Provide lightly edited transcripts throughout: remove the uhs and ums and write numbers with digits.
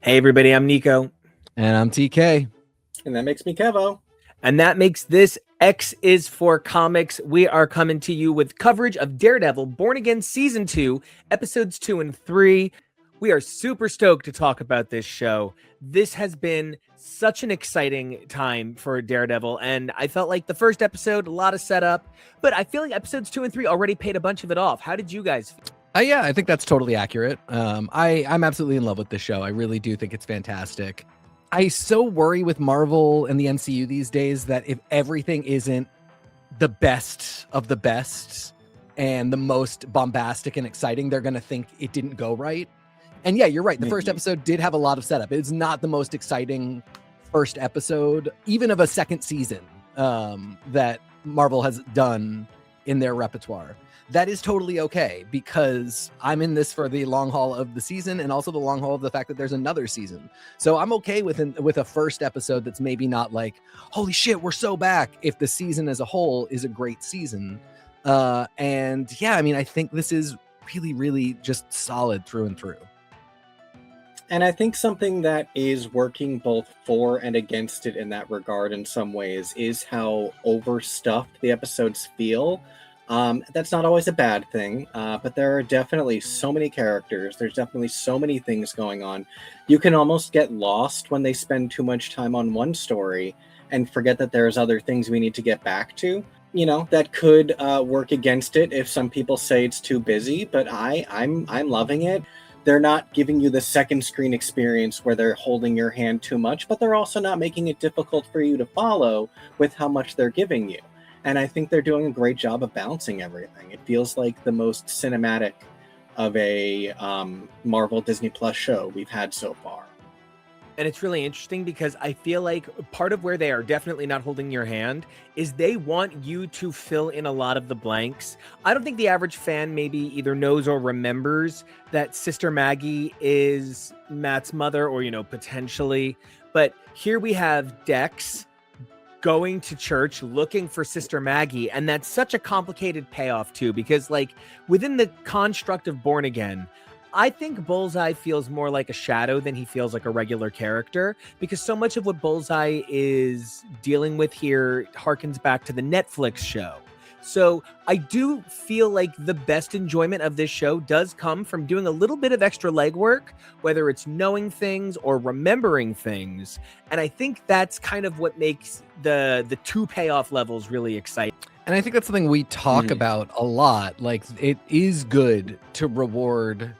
Hey everybody, I'm Nico. And I'm TK. And that makes me KEVO. And that makes this X is for Comics. We are coming to you with coverage of Daredevil Born Again Season 2, Episodes 2 and 3. We are super stoked to talk about this show. This has been such an exciting time for Daredevil, and I felt like the first episode, a lot of setup, but I feel like Episodes 2 and 3 already paid a bunch of it off. How did you guys feel? Yeah, I think that's totally accurate. I'm absolutely in love with this show. I really do think it's fantastic. I so worry with Marvel and the MCU these days that if everything isn't the best of the best and the most bombastic and exciting, they're going to think it didn't go right. And yeah, you're right. The first episode did have a lot of setup. It's not the most exciting first episode, even of a second season that Marvel has done in their repertoire. That is totally okay because I'm in this for the long haul of the season and also the long haul of the fact that there's another season. So I'm okay with a first episode that's maybe not like, holy shit, we're so back, if the season as a whole is a great season. And yeah, I mean, I think this is really, really just solid through and through. And I think something that is working both for and against it in that regard in some ways is how overstuffed the episodes feel. That's not always a bad thing, but there are definitely so many characters. There's definitely so many things going on. You can almost get lost when they spend too much time on one story and forget that there's other things we need to get back to. You know, that could work against it if some people say it's too busy, but I'm loving it. They're not giving you the second screen experience where they're holding your hand too much, but they're also not making it difficult for you to follow with how much they're giving you. And I think they're doing a great job of balancing everything. It feels like the most cinematic of a Marvel Disney Plus show we've had so far. And it's really interesting because I feel like part of where they are definitely not holding your hand is they want you to fill in a lot of the blanks. I don't think the average fan maybe either knows or remembers that Sister Maggie is Matt's mother or, you know, potentially. But here we have Dex going to church looking for Sister Maggie, and that's such a complicated payoff too, because like within the construct of Born Again, I think Bullseye feels more like a shadow than he feels like a regular character, because so much of what Bullseye is dealing with here harkens back to the Netflix show. So I do feel like the best enjoyment of this show does come from doing a little bit of extra legwork, whether it's knowing things or remembering things. And I think that's kind of what makes the two payoff levels really exciting. And I think that's something we talk about a lot. Like, it is good to reward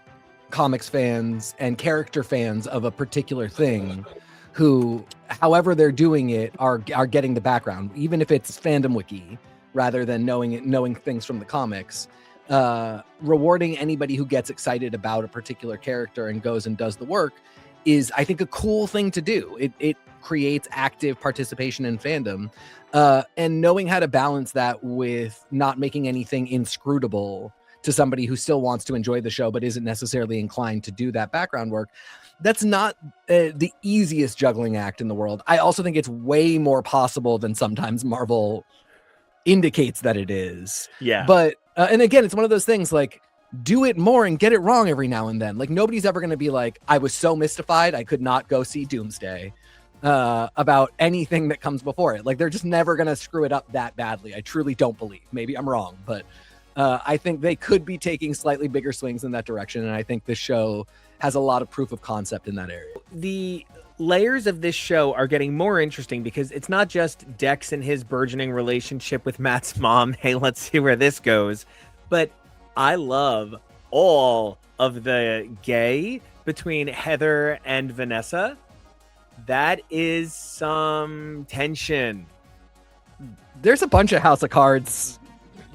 comics fans and character fans of a particular thing who, however they're doing it, are getting the background, even if it's fandom wiki rather than knowing things from the comics. Rewarding anybody who gets excited about a particular character and goes and does the work is, I think, a cool thing to do. It creates active participation in fandom, and knowing how to balance that with not making anything inscrutable to somebody who still wants to enjoy the show but isn't necessarily inclined to do that background work. That's not the easiest juggling act in the world. I also think it's way more possible than sometimes Marvel indicates that it is. Yeah. But and again, it's one of those things, like, do it more and get it wrong every now and then. Like, nobody's ever going to be like, I was so mystified I could not go see Doomsday about anything that comes before it. Like, they're just never going to screw it up that badly. I truly don't believe. Maybe I'm wrong, but I think they could be taking slightly bigger swings in that direction, and I think this show has a lot of proof of concept in that area. The layers of this show are getting more interesting because it's not just Dex and his burgeoning relationship with Matt's mom. Hey, let's see where this goes. But I love all of the gay between Heather and Vanessa. That is some tension. There's a bunch of House of Cards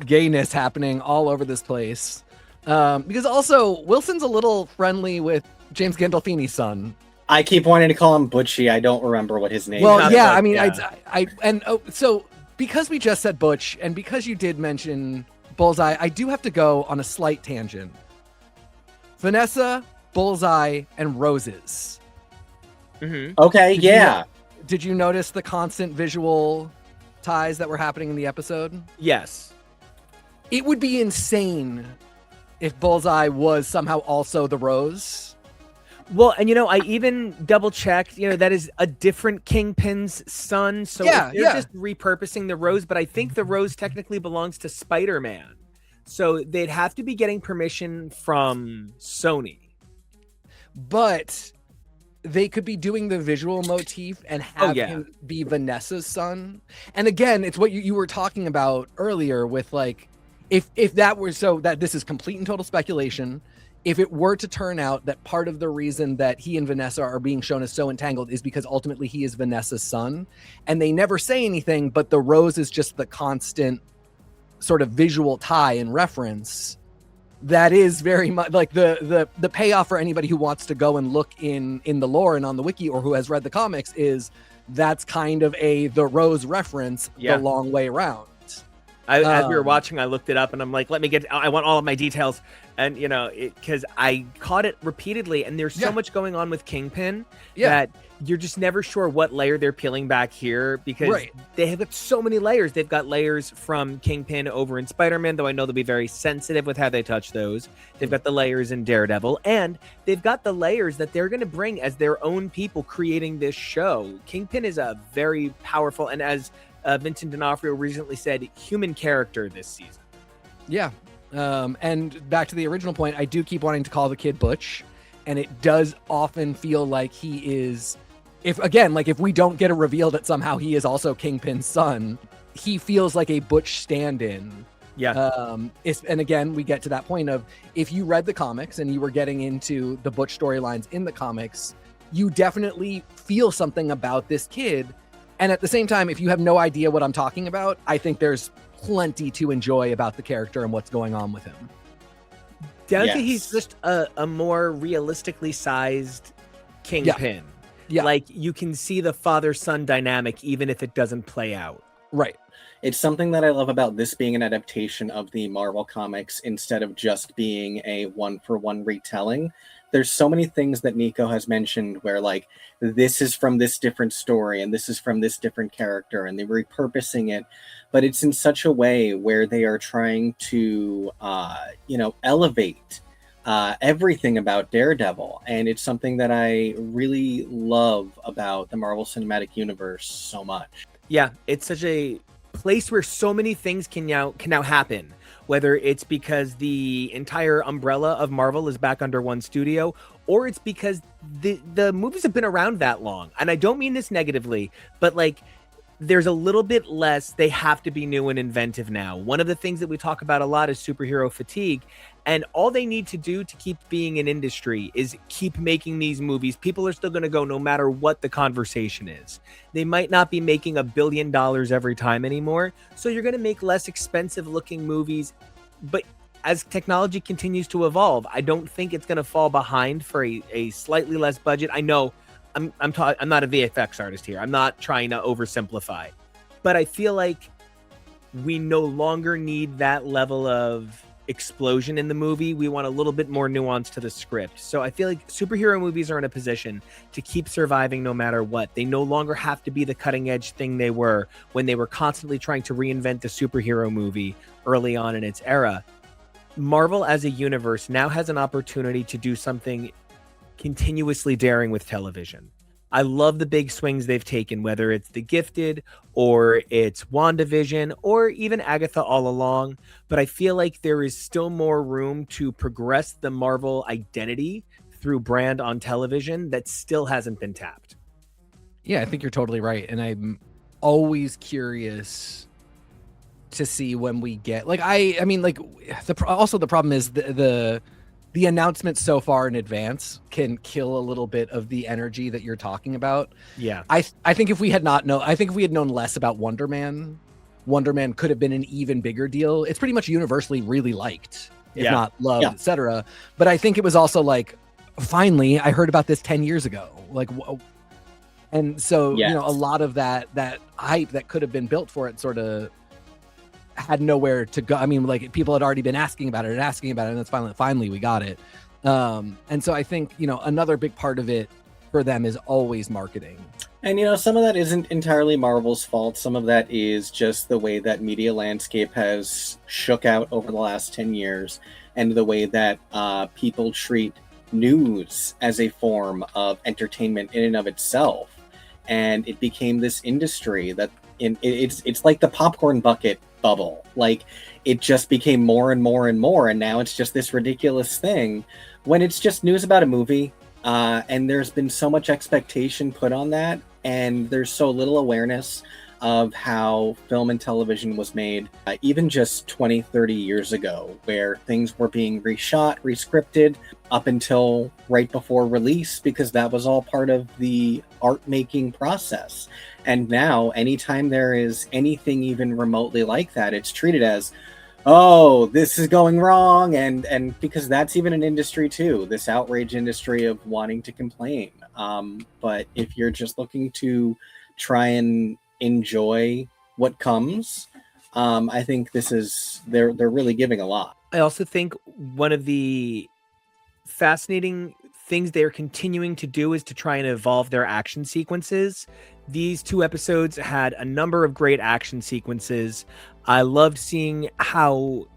gayness happening all over this place. Because also Wilson's a little friendly with James Gandolfini's son. I keep wanting to call him Butchie. I don't remember what his name is. Well, yeah, But, I mean, so because we just said Butch, and because you did mention Bullseye, I do have to go on a slight tangent. Vanessa, Bullseye, and Roses. Okay, yeah. Did you notice the constant visual ties that were happening in the episode? Yes. It would be insane if Bullseye was somehow also the Rose. Well, and I even double checked, that is a different Kingpin's son. So Yeah, if they're yeah. just repurposing the rose, but I think the rose technically belongs to Spider-Man. So they'd have to be getting permission from Sony. But they could be doing the visual motif and have him be Vanessa's son. And again, it's what you were talking about earlier with like, if that were so that this is complete and total speculation. If it were to turn out that part of the reason that he and Vanessa are being shown as so entangled is because ultimately he is Vanessa's son, and they never say anything, but the rose is just the constant sort of visual tie and reference, that is very much like the payoff for anybody who wants to go and look in the lore and on the wiki or who has read the comics is that's kind of the rose reference the long way around. As we were watching, I looked it up and I'm like, I want all of my details. And, because I caught it repeatedly and there's so much going on with Kingpin that you're just never sure what layer they're peeling back here because they have got so many layers. They've got layers from Kingpin over in Spider-Man, though I know they'll be very sensitive with how they touch those. They've got the layers in Daredevil, and they've got the layers that they're going to bring as their own people creating this show. Kingpin is a very powerful, and as Vincent D'Onofrio recently said, human character this season. Yeah. And back to the original point, I do keep wanting to call the kid Butch, and it does often feel like he is, if we don't get a reveal that somehow he is also Kingpin's son, he feels like a Butch stand-in. Yeah. And again, we get to that point of, if you read the comics and you were getting into the Butch storylines in the comics, you definitely feel something about this kid. And at the same time, if you have no idea what I'm talking about, I think there's plenty to enjoy about the character and what's going on with him. Down to he's just a more realistically sized Kingpin. Yeah. Like, you can see the father-son dynamic even if it doesn't play out. Right. It's something that I love about this being an adaptation of the Marvel comics instead of just being a one-for-one retelling. There's so many things that NICO has mentioned where, like, this is from this different story and this is from this different character, and they're repurposing it, but it's in such a way where they are trying to, elevate everything about Daredevil. And it's something that I really love about the Marvel Cinematic Universe so much. Yeah, it's such a place where so many things can now happen. Whether it's because the entire umbrella of Marvel is back under one studio, or it's because the movies have been around that long. And I don't mean this negatively, but like, there's a little bit less, they have to be new and inventive now. One of the things that we talk about a lot is superhero fatigue. And all they need to do to keep being an industry is keep making these movies. People are still going to go no matter what the conversation is. They might not be making $1 billion every time anymore. So you're going to make less expensive looking movies. But as technology continues to evolve, I don't think it's going to fall behind for a slightly less budget. I know I'm not a VFX artist here. I'm not trying to oversimplify. But I feel like we no longer need that level of explosion in the movie. We want a little bit more nuance to the script. So I feel like superhero movies are in a position to keep surviving no matter what. They no longer have to be the cutting edge thing they were when they were constantly trying to reinvent the superhero movie early on in its era. Marvel as a universe now has an opportunity to do something continuously daring with television. I love the big swings they've taken, whether it's The Gifted or it's WandaVision or even Agatha All Along. But I feel like there is still more room to progress the Marvel identity through brand on television that still hasn't been tapped. Yeah, I think you're totally right. And I'm always curious to see when we get also the problem is the announcement so far in advance can kill a little bit of the energy that you're talking about. Yeah. I think if we had known less about Wonder Man could have been an even bigger deal. It's pretty much universally really liked, if not loved, etc. But I think it was also like, finally, I heard about this 10 years ago. Like, and so, a lot of that hype that could have been built for it sort of had nowhere to go. I mean, like, people had already been asking about it, and that's finally we got it. And so I think, another big part of it for them is always marketing. And, some of that isn't entirely Marvel's fault. Some of that is just the way that media landscape has shook out over the last 10 years and the way that people treat news as a form of entertainment in and of itself, and it became this industry that it's like the popcorn bucket bubble. Like, it just became more and more and more, and now it's just this ridiculous thing when it's just news about a movie. And there's been so much expectation put on that, and there's so little awareness of how film and television was made, even just 20, 30 years ago, where things were being reshot, rescripted up until right before release, because that was all part of the art making process. And now, anytime there is anything even remotely like that, it's treated as, oh, this is going wrong, and because that's even an industry too, this outrage industry of wanting to complain. But if you're just looking to try and enjoy what comes, I think they're really giving a lot. I also think one of the fascinating things they're continuing to do is to try and evolve their action sequences. These 2 episodes had a number of great action sequences. I loved seeing how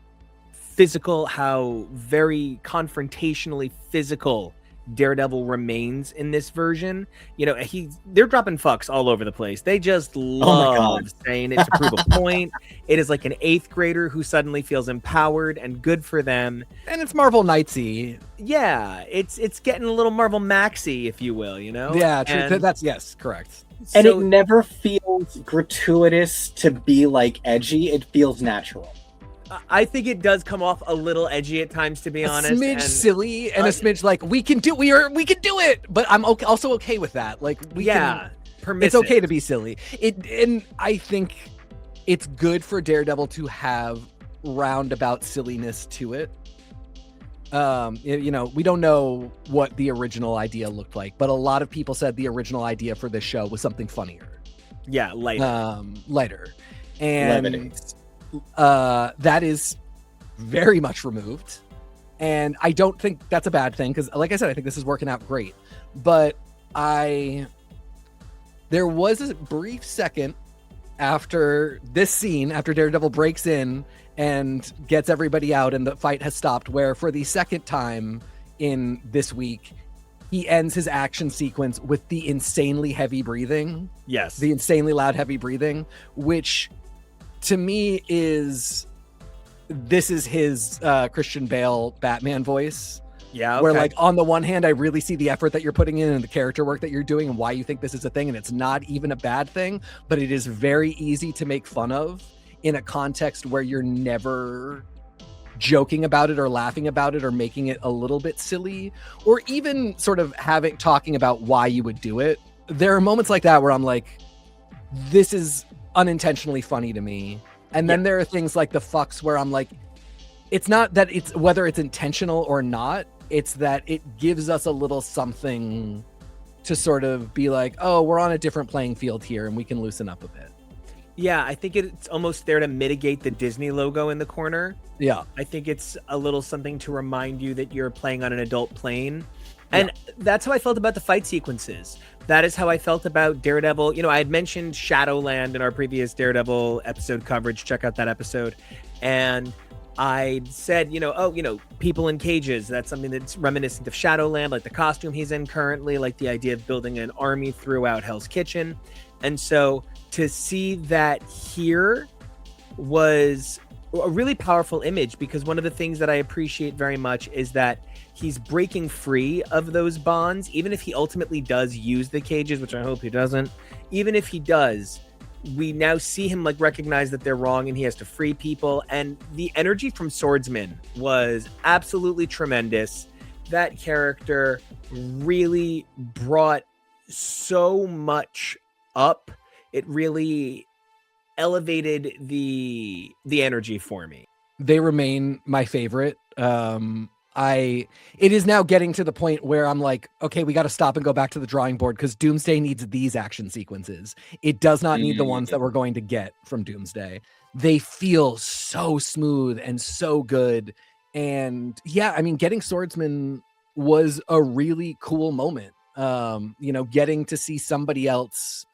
very confrontationally physical Daredevil remains in this version. You know, they're dropping fucks all over the place. They just love saying it to prove a point. It is like an 8th grader who suddenly feels empowered, and good for them. And it's Marvel Knightsy. Yeah, it's getting a little Marvel Maxy, if you will, you know? Yeah, true. That's, yes, correct. And it never feels gratuitous to be like edgy. It feels natural. I think it does come off a little edgy at times, to be honest. A smidge silly and a smidge like we can do it, but I'm also okay with that. Like permissive. It's okay to be silly. And I think it's good for Daredevil to have roundabout silliness to it. You know, we don't know what the original idea looked like, but a lot of people said the original idea for this show was something funnier. Yeah, lighter. And that is very much removed, and I don't think that's a bad thing, because like I said, I think this is working out great. But there was a brief second after this scene, after Daredevil breaks in and gets everybody out and the fight has stopped, where for the second time in this week he ends his action sequence with the insanely heavy breathing. Yes, the insanely loud heavy breathing, which to me is his Christian Bale Batman voice. Yeah, okay. Where, like, on the one hand, I really see the effort that you're putting in and the character work that you're doing and why you think this is a thing, and it's not even a bad thing, but it is very easy to make fun of in a context where you're never joking about it or laughing about it or making it a little bit silly, or even sort of talking about why you would do it. There are moments like that where I'm like, this is unintentionally funny to me. And then there are things like the fucks where I'm like, it's not that it's whether it's intentional or not, it's that it gives us a little something to sort of be like, oh, we're on a different playing field here and we can loosen up a bit. Yeah, I think it's almost there to mitigate the Disney logo in the corner. Yeah. I think it's a little something to remind you that you're playing on an adult plane. And that's how I felt about the fight sequences. That is how I felt about Daredevil. You know, I had mentioned Shadowland in our previous Daredevil episode coverage. Check out that episode. And I said, people in cages, that's something that's reminiscent of Shadowland, like the costume he's in currently, like the idea of building an army throughout Hell's Kitchen. And so to see that here was a really powerful image, because one of the things that I appreciate very much is that he's breaking free of those bonds, even if he ultimately does use the cages, which I hope he doesn't. Even if he does, we now see him like recognize that they're wrong and he has to free people. And the energy from Swordsman was absolutely tremendous. That character really brought so much up. It really elevated the energy for me. They remain my favorite. It is now getting to the point where I'm like, okay, we got to stop and go back to the drawing board, because Doomsday needs these action sequences. It does not need the ones that we're going to get from Doomsday. They feel so smooth and so good. And yeah, I mean, getting Swordsman was a really cool moment. Getting to see somebody else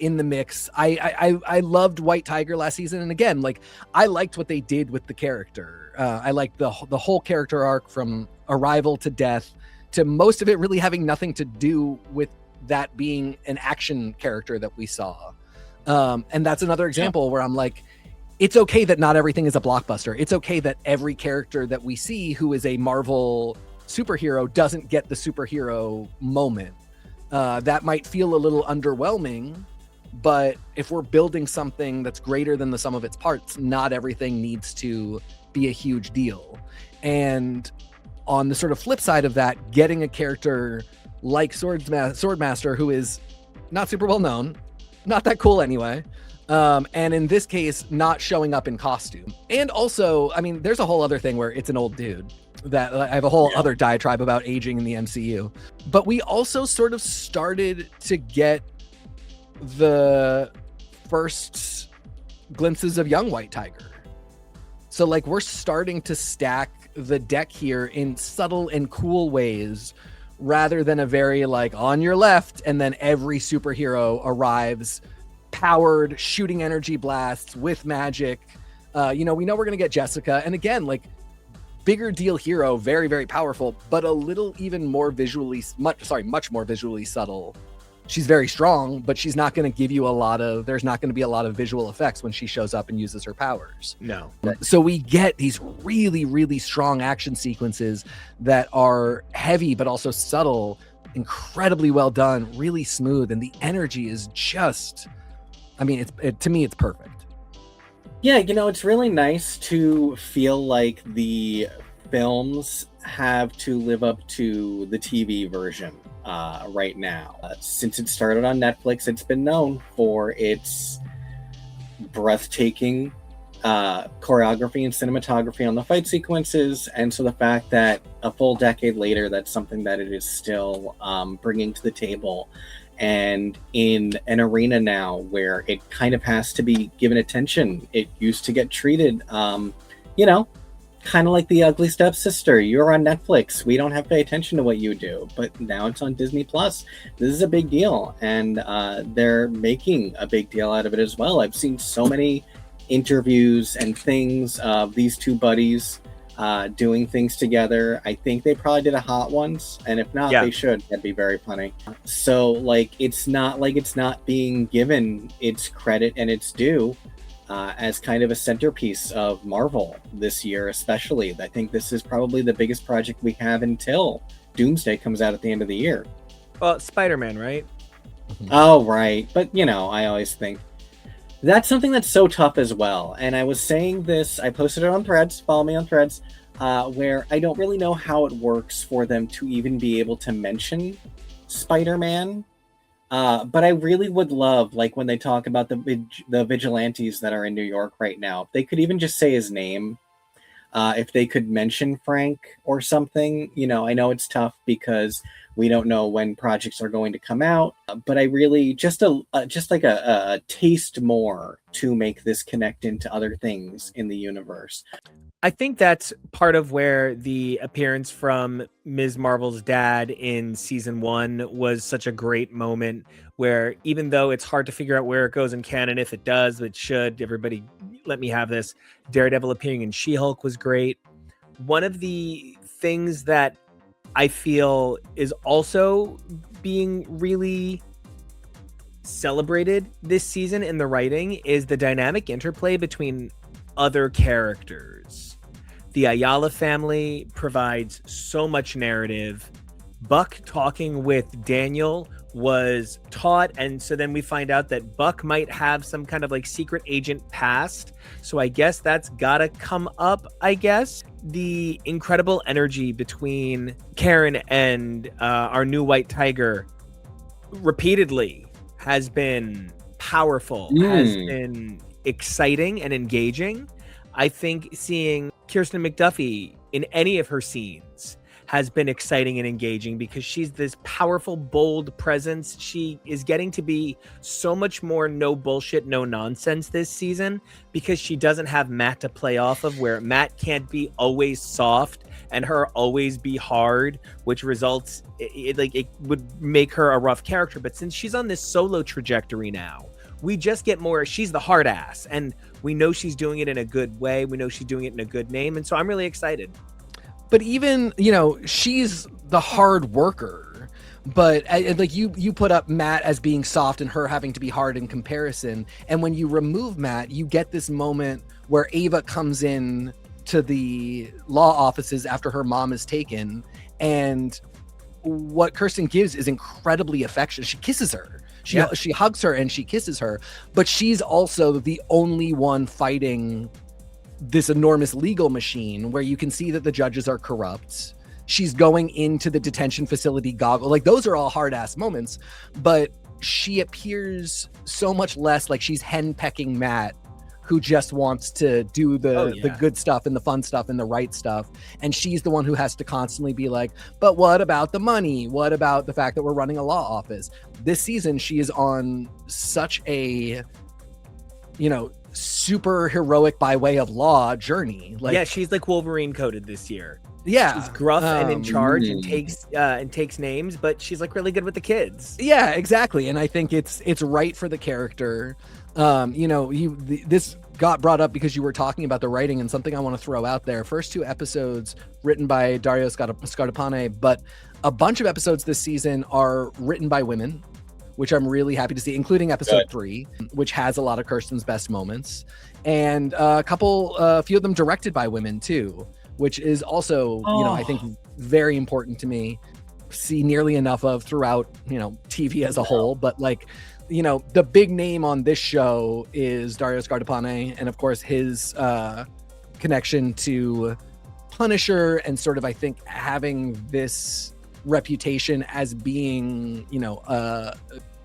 in the mix. I loved White Tiger last season, and again, like, I liked what they did with the character. I liked the whole character arc from arrival to death. to most of it really having nothing to do with that being an action character that we saw. And that's another example where I'm like, it's okay that not everything is a blockbuster. It's okay that every character that we see who is a Marvel superhero doesn't get the superhero moment. That might feel a little underwhelming, but if we're building something that's greater than the sum of its parts, not everything needs to be a huge deal. And on the sort of flip side of that, getting a character like Swordmaster, who is not super well known, not that cool anyway, and in this case, not showing up in costume. And also, I mean, there's a whole other thing where it's an old dude that I have a whole other diatribe about aging in the MCU. But we also sort of started to get the first glimpses of young White Tiger. So like we're starting to stack the deck here in subtle and cool ways rather than a very like on your left and then every superhero arrives powered, shooting energy blasts with magic. We know we're going to get Jessica. And again, like bigger deal hero, very, very powerful, but a little even more much more visually subtle. She's very strong, but she's not going to give you there's not going to be a lot of visual effects when she shows up and uses her powers. No. So we get these really, really strong action sequences that are heavy, but also subtle, incredibly well done, really smooth. And the energy is just, I mean, to me, it's perfect. Yeah, it's really nice to feel like the films have to live up to the TV version right now. Since it started on Netflix, it's been known for its breathtaking choreography and cinematography on the fight sequences. And so the fact that a full decade later, that's something that it is still bringing to the table. And in an arena now where it kind of has to be given attention, it used to get treated, kind of like the ugly stepsister. You're on Netflix. We don't have to pay attention to what you do. But now it's on Disney Plus. This is a big deal. And they're making a big deal out of it as well. I've seen so many interviews and things of these two buddies doing things together. I think they probably did a Hot Ones, and if not, they should. That'd be very funny. So like it's not being given its credit and its due as kind of a centerpiece of Marvel this year, especially. I think this is probably the biggest project we have until Doomsday comes out at the end of the year. Well, Spider-Man, right? Oh, right. But I always think that's something that's so tough as well. And I was saying this, I posted it on Threads, follow me on Threads, where I don't really know how it works for them to even be able to mention Spider-Man. But I really would love, like when they talk about the vigilantes that are in New York right now, if they could even just say his name, if they could mention Frank or something. I know it's tough because we don't know when projects are going to come out, but I really just like a taste more to make this connect into other things in the universe. I think that's part of where the appearance from Ms. Marvel's dad in season 1 was such a great moment, where even though it's hard to figure out where it goes in canon, if it does, it should, everybody let me have this. Daredevil appearing in She-Hulk was great. One of the things that I feel is also being really celebrated this season in the writing is the dynamic interplay between other characters. The Ayala family provides so much narrative. Buck talking with Daniel was taught, and so then we find out that Buck might have some kind of like secret agent past. So I guess that's gotta come up, I guess. The incredible energy between Karen and our new White Tiger repeatedly has been powerful, has been exciting and engaging. I think seeing Kirsten McDuffie in any of her scenes has been exciting and engaging because she's this powerful, bold presence. She is getting to be so much more no bullshit, no nonsense this season because she doesn't have Matt to play off of, where Matt can't be always soft and her always be hard, which results, it would make her a rough character. But since she's on this solo trajectory now, we just get more, she's the hard ass, and we know she's doing it in a good way. We know she's doing it in a good name. And so I'm really excited. But even, she's the hard worker. But like you put up Matt as being soft and her having to be hard in comparison. And when you remove Matt, you get this moment where Ava comes in to the law offices after her mom is taken, and what Kirsten gives is incredibly affectionate. She kisses her. She hugs her and she kisses her, but she's also the only one fighting this enormous legal machine where you can see that the judges are corrupt. She's going into the detention facility like those are all hard ass moments, but she appears so much less like she's henpecking Matt, who just wants to do the good stuff and the fun stuff and the right stuff. And she's the one who has to constantly be like, but what about the money? What about the fact that we're running a law office? This season, she is on such a, super heroic by way of law journey. Like, she's like Wolverine coded this year. Yeah. She's gruff and in charge and takes names, but she's like really good with the kids. Yeah, exactly. And I think it's right for the character. This got brought up because you were talking about the writing, and something I want to throw out there. First 2 episodes written by Dario Scardapane, but a bunch of episodes this season are written by women, which I'm really happy to see, including episode 3, which has a lot of Kirsten's best moments, and a few of them directed by women too, which is also, I think very important to me. See nearly enough of throughout, TV as a whole, but like, the big name on this show is Dario Scardapane, and of course his connection to Punisher, and sort of, I think, having this reputation as being, a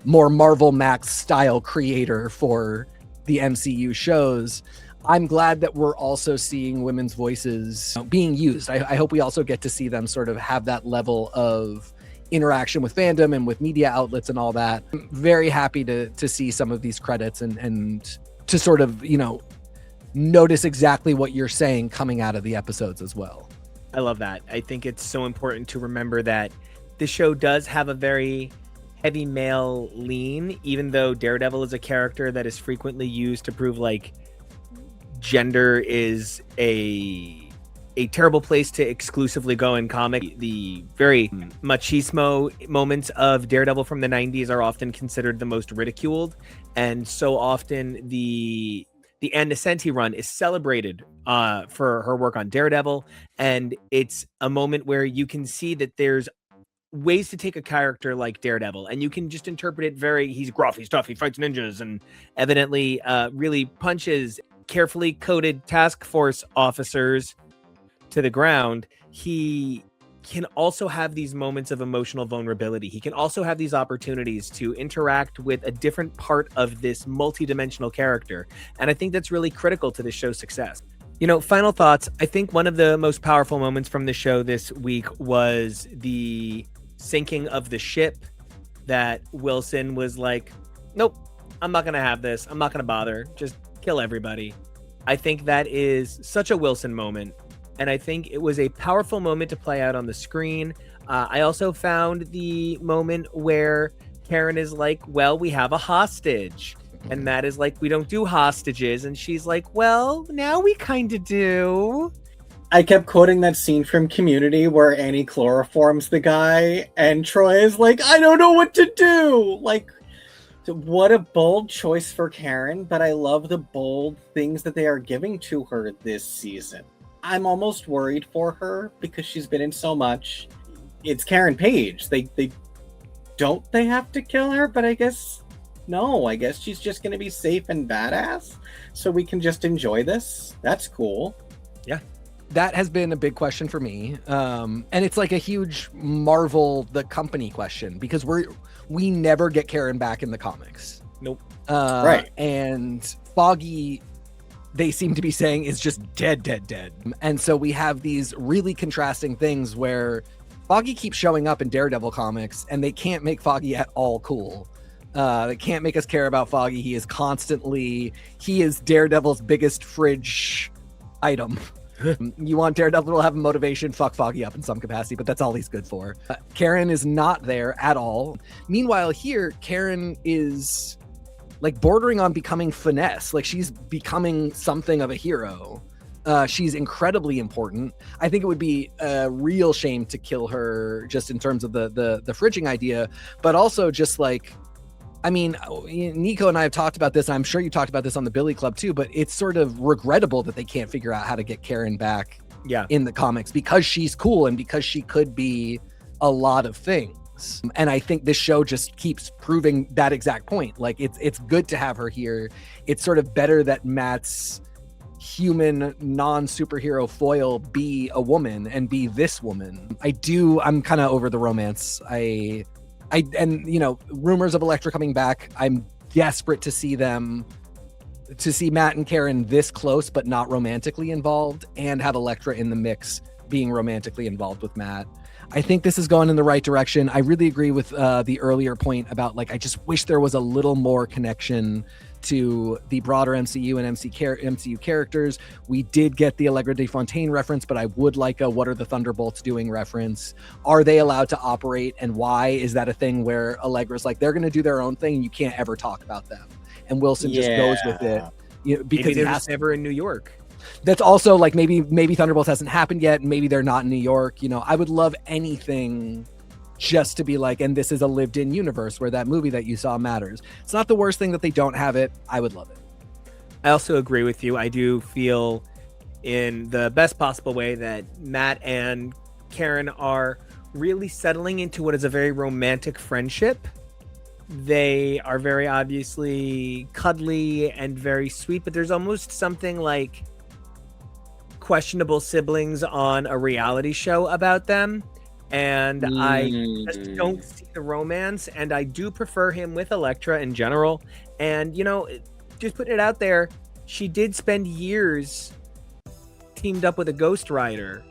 more Marvel Max style creator for the MCU shows. I'm glad that we're also seeing women's voices being used. I hope we also get to see them sort of have that level of interaction with fandom and with media outlets and all that. I'm very happy to see some of these credits and to sort of, notice exactly what you're saying coming out of the episodes as well. I love that. I think it's so important to remember that this show does have a very heavy male lean, even though Daredevil is a character that is frequently used to prove like gender is a terrible place to exclusively go in comic. The very machismo moments of Daredevil from the 90s are often considered the most ridiculed, and so often the Ann Nesenti run is celebrated for her work on Daredevil, and it's a moment where you can see that there's ways to take a character like Daredevil and you can just interpret it he's gruff, he's tough, he fights ninjas, and evidently really punches carefully coded task force officers to the ground. He can also have these moments of emotional vulnerability. He can also have these opportunities to interact with a different part of this multidimensional character. And I think that's really critical to the show's success. Final thoughts. I think one of the most powerful moments from the show this week was the sinking of the ship, that Wilson was like, nope, I'm not going to have this. I'm not going to bother. Just kill everybody. I think that is such a Wilson moment. And I think it was a powerful moment to play out on the screen. I also found the moment where Karen is like, well, we have a hostage. And Matt is like, we don't do hostages. And she's like, well, now we kind of do. I kept quoting that scene from Community where Annie chloroforms the guy and Troy is like, I don't know what to do. Like, what a bold choice for Karen, but I love the bold things that they are giving to her this season. I'm almost worried for her because she's been in so much. It's Karen Page. They have to kill her, but I guess she's just going to be safe and badass so we can just enjoy this. That's cool. Yeah. That has been a big question for me. And it's like a huge Marvel, the company question, because we never get Karen back in the comics. Nope. Right. And Foggy, they seem to be saying, is just dead. And so we have these really contrasting things where Foggy keeps showing up in Daredevil comics and they can't make Foggy at all cool. They can't make us care about Foggy. He is Daredevil's biggest fridge item. You want Daredevil to have a motivation, fuck Foggy up in some capacity, but that's all he's good for. Karen is not there at all. Meanwhile, here, Karen is like bordering on becoming Finesse. Like she's becoming something of a hero. She's incredibly important. I think it would be a real shame to kill her just in terms of the fridging idea, but also just like, I mean, Nico and I have talked about this, and I'm sure you talked about this on the Billy Club too, but it's sort of regrettable that they can't figure out how to get Karen back in the comics because she's cool and because she could be a lot of things. And I think this show just keeps proving that exact point. Like, it's good to have her here. It's sort of better that Matt's human non-superhero foil be a woman and be this woman. I'm kind of over the romance. And you know, rumors of Elektra coming back, I'm desperate to see Matt and Karen this close but not romantically involved, and have Elektra in the mix being romantically involved with Matt. I think this is going in the right direction. I really agree with the earlier point about, like, I just wish there was a little more connection to the broader MCU and MCU characters. We did get the Allegra de Fontaine reference, but I would like a what are the Thunderbolts doing reference. Are they allowed to operate, and why? Is that a thing where Allegra's like, they're going to do their own thing and you can't ever talk about them? And Wilson just goes with it, you know, because maybe they're just never in New York. That's also like, maybe Thunderbolts hasn't happened yet. Maybe they're not in New York. You know, I would love anything just to be like, and this is a lived-in universe where that movie that you saw matters. It's not the worst thing that they don't have it. I would love it. I also agree with you. I do feel in the best possible way that Matt and Karen are really settling into what is a very romantic friendship. They are very obviously cuddly and very sweet, but there's almost something like questionable siblings on a reality show about them. And I just don't see the romance, and I do prefer him with Elektra in general. And, you know, just putting it out there, she did spend years teamed up with a Ghost Rider.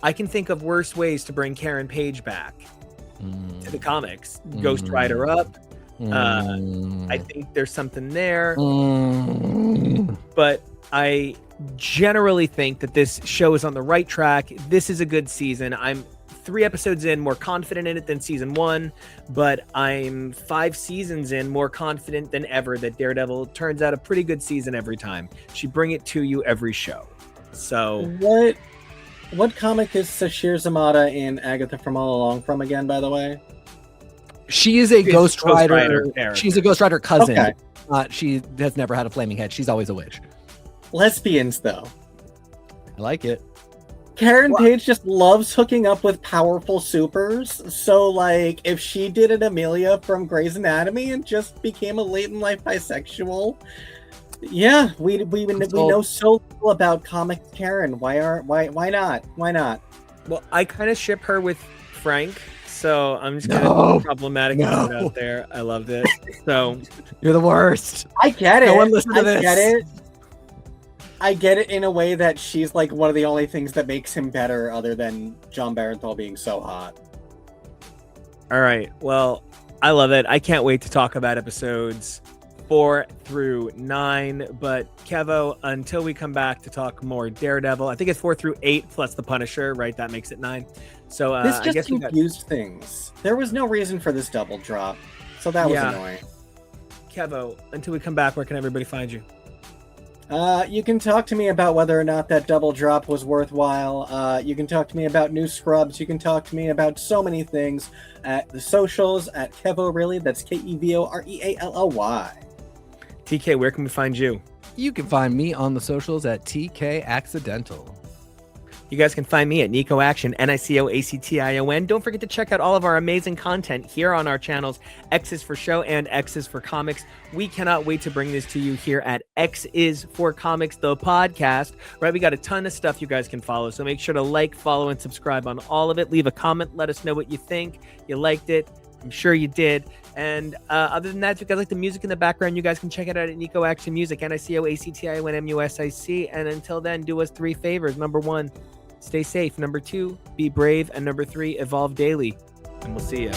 I can think of worse ways to bring Karen Page back to the comics. Ghost Rider up. I think there's something there. But I generally think that this show is on the right track. This is a good season. I'm 3 episodes in, more confident in it than season 1, but I'm 5 seasons in, more confident than ever that Daredevil turns out a pretty good season every time. She bring it to you every show. So what comic is Sashir Zamata in Agatha from All Along from again, by the way? She is a Ghost Rider character. She's a Ghost Rider cousin. Okay. She has never had a flaming head. She's always a witch. Lesbians, though. I like it. Karen Page just loves hooking up with powerful supers. So, like, if she did an Amelia from Grey's Anatomy and just became a late in life bisexual, yeah, we know so little about comic Karen. Why not? Why not? Well, I kind of ship her with Frank, so I'm just gonna be problematic and put it out there. I loved it. So you're the worst. I get it. No one listen to this. I get it. I get it in a way that she's like one of the only things that makes him better, other than John Barenthal being so hot. All right. Well, I love it. I can't wait to talk about episodes 4 through 9. But Kevo, until we come back to talk more Daredevil, I think it's 4 through 8 plus the Punisher, right? That makes it 9. So this just I guess confused things. There was no reason for this double drop, so that was annoying. Kevo, until we come back, where can everybody find you? You can talk to me about whether or not that double drop was worthwhile. You can talk to me about new scrubs. You can talk to me about so many things at the socials at Kevo Really. That's KEVOREALLY. TK, where can we find you? You can find me on the socials at TK Accidental. You guys can find me at NICO Action, NICOACTION. Don't forget to check out all of our amazing content here on our channels, X is for Show and X is for Comics. We cannot wait to bring this to you here at X is for Comics, the podcast. Right, we got a ton of stuff you guys can follow, so make sure to like, follow, and subscribe on all of it. Leave a comment, let us know what you think. You liked it. I'm sure you did. And other than that, if you guys like the music in the background, you guys can check it out at NICO Action Music, NICOACTIONMUSIC. And until then, do us 3 favors. Number 1, stay safe. Number 2, be brave. And number 3, evolve daily. And we'll see you.